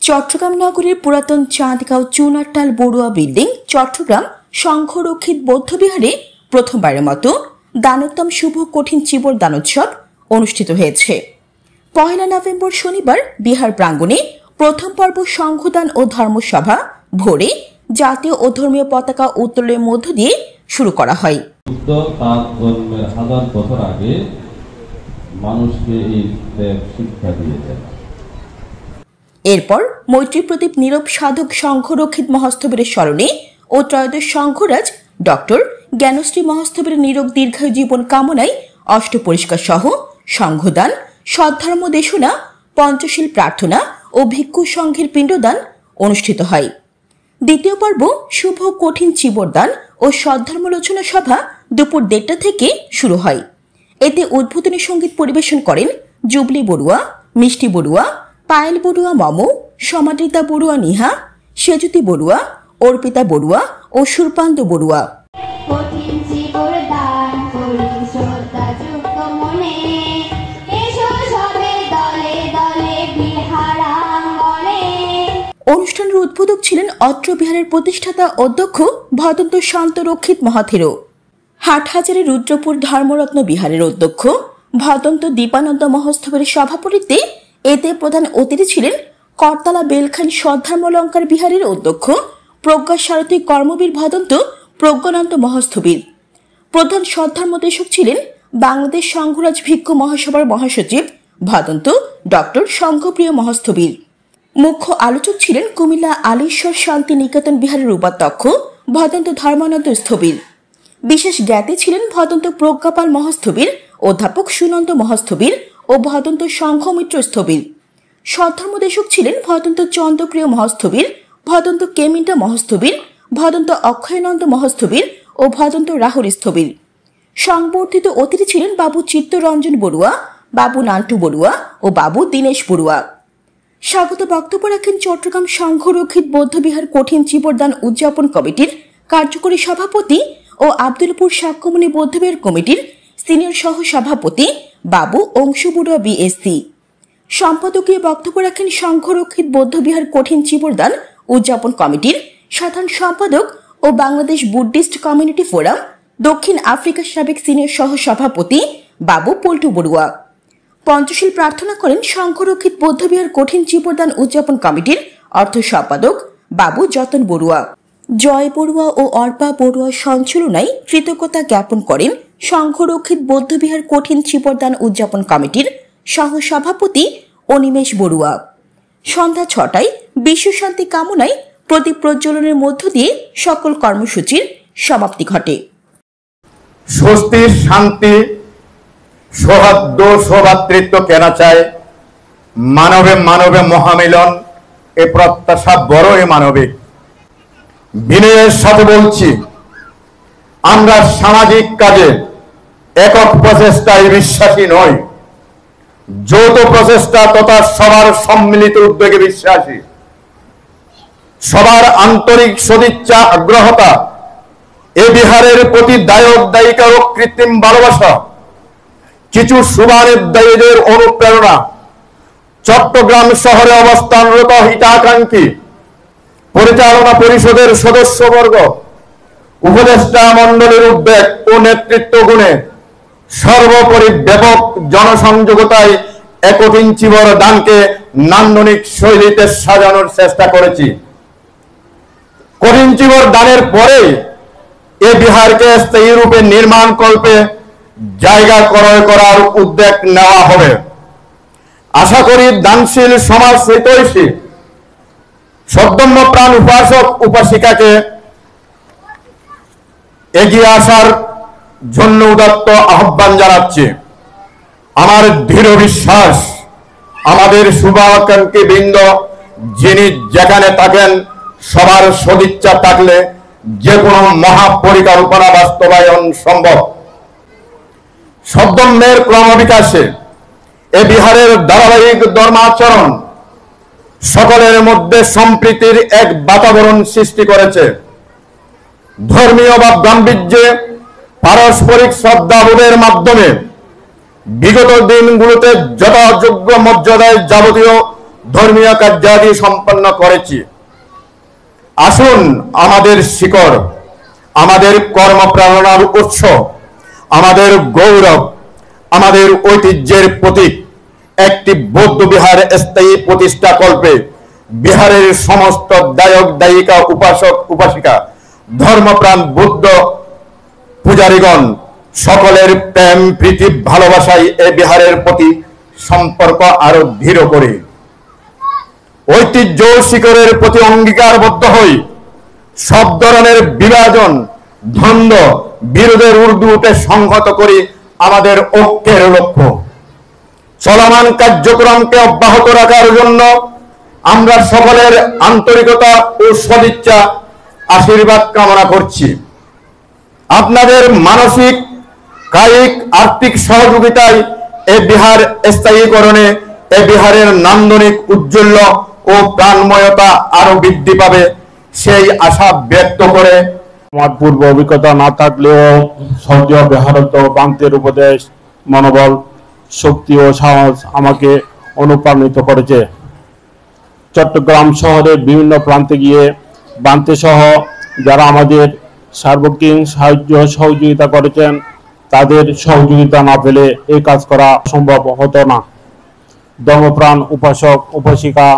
চট্টগ্রাম নগরীর পুরাতন চাঁদগাঁও চুনারটাল বড়ুয়া বিল্ডিং চট্টগ্রাম সংঘরক্ষিত বৌদ্ধবিহারে প্রথমবারের মতো দানোত্তম শুভ কঠিন চিবর দানোৎসব অনুষ্ঠিত হয়েছে। 1 নভেম্বর শনিবার বিহার প্রাঙ্গণে প্রথম পর্ব সংঘদান ও ধর্মসভা ভোরে জাতীয় ও ধর্মীয় পতাকা উত্তোলনের মধ্য দিয়ে শুরু করা হয়। তার জন্মের 1000 বছর আগে মানুষকে এই শিক্ষা দিয়েছেন। এরপর মৈত্রী প্রদীপ নীরব সাধক সংঘরক্ষিত মহাস্থবিরের স্মরণে ও ত্রয়োদশ সংঘরাজ ডক্টর জ্ঞানশ্রী মহাস্থবিরের নীরব দীর্ঘায়ু জীবন কামনায় অষ্টপরিষ্কার সহ সংঘদান, সদ্ধর্ম দেশনা, পঞ্চশীল প্রার্থনা ও ভিক্ষু সংঘের পিণ্ডদান অনুষ্ঠিত হয়। দ্বিতীয় পর্ব শুভ কঠিন চিবরদান ও সদ্ধর্মলোচনা সভা দুপুর 1টা থেকে শুরু হয়। এতে উদ্বোধনী সঙ্গীত পরিবেশন করেন জুবলি বড়ুয়া, মিষ্টি বড়ুয়া, পায়েল বড়ুয়া মম, সমাদৃতা বড়ুয়া নিহা, সেজুতি বড়ুয়া, অর্পিতা বড়ুয়া ও সুরপান্দ বড়ুয়া। অনুষ্ঠানের উদ্বোধক ছিলেন অত্র বিহারের প্রতিষ্ঠাতা অধ্যক্ষ ভদন্ত শান্ত রক্ষিত মহাথেরো। হাটহাজারী রুদ্রপুর ধর্মরত্ন বিহারের অধ্যক্ষ ভদন্ত দীপানন্দ মহোৎসবের সভাপতিত্বে এতে প্রধান অতিথি ছিলেন করতলা বেলখান সদ্ধর্মলঙ্কার বিহারের অধ্যক্ষ প্রজ্ঞা সারথী কর্মবীর ভদন্ত প্রজ্ঞানন্দ মহাস্থবির। প্রধান সদ্ধর্মদেশক ছিলেন বাংলাদেশ সংঘরাজ ভিক্ষু মহাসভার মহাসচিব ভদন্ত ডক্টর সংঘপ্রিয় মহাস্থবির। মুখ্য আলোচক ছিলেন কুমিল্লা আলীশ্বর শান্তি নিকেতন বিহারের উপাধ্যক্ষ ভদন্ত ধর্মানন্দ স্থবির। বিশেষ জ্ঞাতি ছিলেন ভদন্ত প্রজ্ঞাপাল মহাস্থবির, অধ্যাপক সুনন্দ মহাস্থবির ও ভদন্ত সংঘমিত্র স্থবির। সদ্ধর্মদেশক ছিলেন ভদন্ত চন্দ্রপ্রিয় মহাস্থবির, ভদন্ত কেমিন্টা মহাস্থবির, ভদন্ত অক্ষয়ানন্দ মহাস্থবির ও ভদন্ত রাহুল স্থবির। সংবর্ধিত অতিথি ছিলেন বাবু চিত্তরঞ্জন বড়ুয়া, বাবু নান্টু বড়ুয়া ও বাবু দীনেশ বড়ুয়া। স্বাগত বক্তব্য রাখেন চট্টগ্রাম সংঘরক্ষিত বৌদ্ধবিহার কঠিন চিবরদান উদযাপন কমিটির কার্যকরী সভাপতি ও আব্দুলপুর সাক্ষ্যমণি বৌদ্ধবিহার কমিটির সিনিয়র সহ সভাপতি বাবু অংশু বড়ুয়া বিএসসি। সম্পাদকীয় বক্তব্য রাখেন সংঘরক্ষিত বৌদ্ধবিহার কঠিন চিবরদান উদযাপন কমিটির সাধারণ সম্পাদক ও বাংলাদেশ বুদ্ধিস্ট কমিউনিটি ফোরাম দক্ষিণ আফ্রিকার সাবেক সিনিয়র সহ সভাপতি বাবু পল্টু বড়ুয়া। পঞ্চশীল প্রার্থনা করেন সংঘরক্ষিত বৌদ্ধবিহার কঠিন চিবরদান উদযাপন কমিটির অর্থ সম্পাদক বাবু যতন বড়ুয়া। জয় বড়ুয়া ও অর্পা বড়ুয়া সঞ্চালনায় কৃতজ্ঞতা জ্ঞাপন করেন সংঘরক্ষিত বৌদ্ধবিহার কঠিন চিবরদান উদযাপন কমিটির সহ সভাপতি অনিমেষ বড়ুয়া। সন্ধ্যা 6টায় বিশ্বশান্তি কামনায় প্রদীপ প্রজ্বলনের মধ্য দিয়ে সকল কর্মসূচির সমাপ্তি ঘটে। স্বস্তি, শান্তি, সৌহার্দ্য, সৌভ্রাতৃত্ব কেনা চায়, মানবে মানবে মহামিলন, এ প্রত্যাশা বড়ই মানবিক। বিনয়ের সাথে বলছি, আমরা সামাজিক কাজে একক প্রচেষ্টায় বিশ্বাসী নই, যৌথ প্রচেষ্টা তথা সবার সম্মিলিত উদ্যোগে বিশ্বাসী। সবার আন্তরিক সদিচ্ছা, আগ্রহতা, এ বিহারের প্রতি দায়ক দায়িকার ও কৃত্রিম ভালোবাসা, কিছু শুভানুধ্যায়ীদের অনুপ্রেরণা, চট্টগ্রাম শহরে অবস্থানরত হিতাকাঙ্ক্ষী পরিচালনা পরিষদের সদস্যবর্গ, উপদেষ্টা মণ্ডলীর উদ্যোগ ও নেতৃত্ব গুণে, সর্বোপরি ব্যাপক জনসংযোগতায় কঠিন চিবর দানকে নান্দনিক শৈলীতে সাজানোর চেষ্টা করেছি। কঠিন চিবর দানের পরে এ বিহারকে স্থায়ী রূপে নির্মাণ কল্পে জায়গা ক্রয় করার উদ্যোগ নেওয়া হবে। আশা করি দানশীল সমাজ হিতৈষী সদ্ধর্ম প্রাণ উপাসক উপাসিকাকে এগিয়ে আসার জন্য উদাত্ত আহ্বান জানাচ্ছি। আমার দৃঢ় বিশ্বাস, আমাদের শুভাকাঙ্ক্ষী বৃন্দ যিনি যেখানে থাকেন, সবার সদিচ্ছা থাকলে যে কোনো মহাপরিকল্পনা বাস্তবায়ন সম্ভব। সদ্ধর্মের ক্রমবিকাশে এ বিহারের ধারাবাহিক ধর্মাচরণ সকলের মধ্যে সম্প্রীতির এক বাতাবরণ সৃষ্টি করেছে। ধর্মীয় বা গাম্ভীর্যে পারস্পরিক শ্রদ্ধাবোধের মাধ্যমে বিগত দিনগুলোতে যথাযোগ্য মর্যাদায় যাবতীয় ধর্মীয় কার্যাদি সম্পন্ন করেছি। আসুন আমাদের শিকড়, আমাদের কর্মপ্রেরণার উৎস, আমাদের গৌরব, আমাদের ঐতিহ্যের প্রতীক একটি বৌদ্ধ বিহার স্থায়ী প্রতিষ্ঠা কল্পে বিহারের সমস্ত দায়ক দায়িকা, উপাসক উপাসিকা, ধর্মপ্রাণ বুদ্ধ পূজারীগণ সকলের প্রেম প্রীতি ভালোবাসায় এ বিহারের প্রতি সম্পর্ক আরো দৃঢ় করে ঐতিহ্য শিকড়ের প্রতি অঙ্গীকারবদ্ধ হই সব ধরনের বিভাজন, দ্বন্দ্ব, বিরোধের ঊর্ধ্বে সংহত করি আমাদের ঐক্যের লক্ষ্য। চলমান কার্যক্রমকে অব্যাহত রাখার জন্য আমরা সকলের আন্তরিকতা ও সদিচ্ছা আশীর্বাদ কামনা করছি। আপনাদের মানসিক, কায়িক, আর্থিক সহযোগিতায় এ বিহার স্থায়ীকরণে এ বিহারের নান্দনিক উজ্জ্বল্য ও প্রাণময়তা আরো বৃদ্ধি পাবে সেই আশা ব্যক্ত করে আমার পূর্ব অভিজ্ঞতা না থাকলেও সহজ বিহারত বান্তের উপদেশ, মনোবল, শক্তি ও সাহস আমাকে অনুপ্রাণিত করেছে। চট্টগ্রাম শহরের বিভিন্ন প্রান্তে গিয়ে বান্তে সহ যারা আমাদের সার্বক্ষণিক সাহায্য সহযোগিতা করেছেন তাদের সহযোগিতা না পেলে এই কাজ করা সম্ভব হতো না। ধর্মপ্রাণ উপাসক উপাসিকা,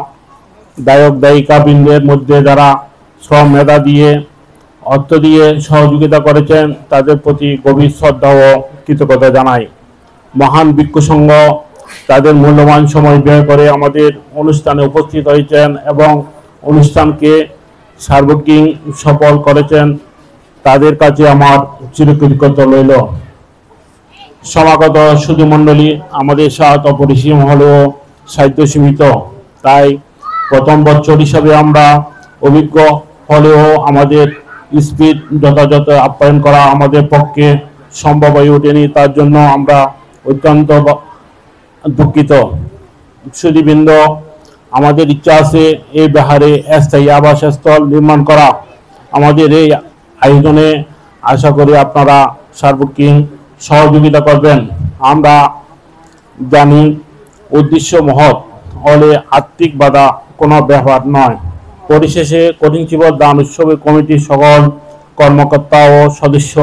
দায়ক দায়িকা বৃন্দের মধ্যে যারা শ্রম মেধা দিয়ে, অর্থ দিয়ে সহযোগিতা করেছেন তাদের প্রতি গভীর শ্রদ্ধা ও কৃতজ্ঞতা জানাই। মহান ভিক্ষু সংঘ তাদের মূল্যবান সময় ব্যয় করে আমাদের অনুষ্ঠানে উপস্থিত হয়েছেন এবং অনুষ্ঠানকে সার্বক্ষণিক সফল করেছেন, তাদের কাছে আমার চিরকৃতজ্ঞতা রইল। সমাগত সুধীমণ্ডলী, আমাদের সাহায্য অপরিসীম হলেও সাহিত্য সীমিত, তাই প্রথম বছর হিসাবে আমরা অভিজ্ঞ হলেও আমাদের স্পিড যথাযথ আপ্যায়ন করা আমাদের পক্ষে সম্ভব হয়ে ওঠেনি। তার জন্য আমরা অত্যন্ত দুঃখিত। সুধীবৃন্দ, আমাদের ইচ্ছা আছে এই বিহারে স্থায়ী আবাসস্থল নির্মাণ করা। আমাদের এই আয়োজনে আশা করি আপনারা সার্বক্ষণিক সহযোগিতা করবেন। আমরা জানি উদ্দেশ্য মহৎ হলে আর্থিক বাধা কোনো ব্যাপার নয়। পরিশেষে কঠিনচিবর দান উৎসবের কমিটির সকল কর্মকর্তা ও সদস্য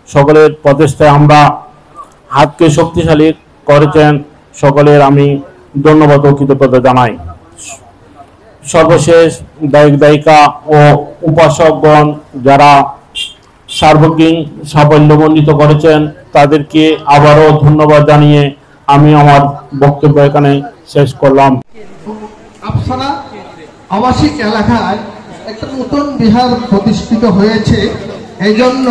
সকলের প্রচেষ্টায় আমরা হাতকে শক্তিশালী করেছেন, সকলের আমি ধন্যবাদ ও কৃতজ্ঞতা জানাই। সর্বশেষ দায়ক দায়িকা ও উপাসকগণ যারা সার্বক্ষণিক সাফল্যমণ্ডিত করেছেন তাদেরকে আবারও ধন্যবাদ জানিয়ে আমি আমার বক্তব্য এখানে শেষ করলাম। আফসানা আবাসিক এলাকায় একটা নতুন বিহার প্রতিষ্ঠিত হয়েছে, এই জন্য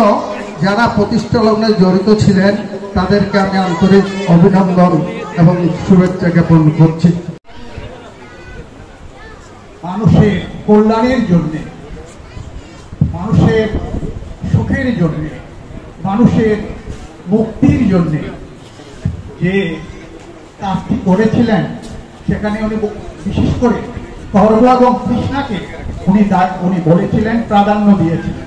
যারা প্রতিষ্ঠা লগ্নে জড়িত ছিলেন তাদেরকে আমি আন্তরিক অভিনন্দন এবং শুভেচ্ছা জ্ঞাপন করছি। মানুষের কল্যাণের জন্য, মানুষের সুখের জন্য, মানুষের মুক্তির জন্য যে কাজটি করেছিলেন সেখানে উনি বিশেষ করে ধর্ম এবং কৃষ্ণাকে উনি বলেছিলেন, প্রাধান্য দিয়েছিলেন।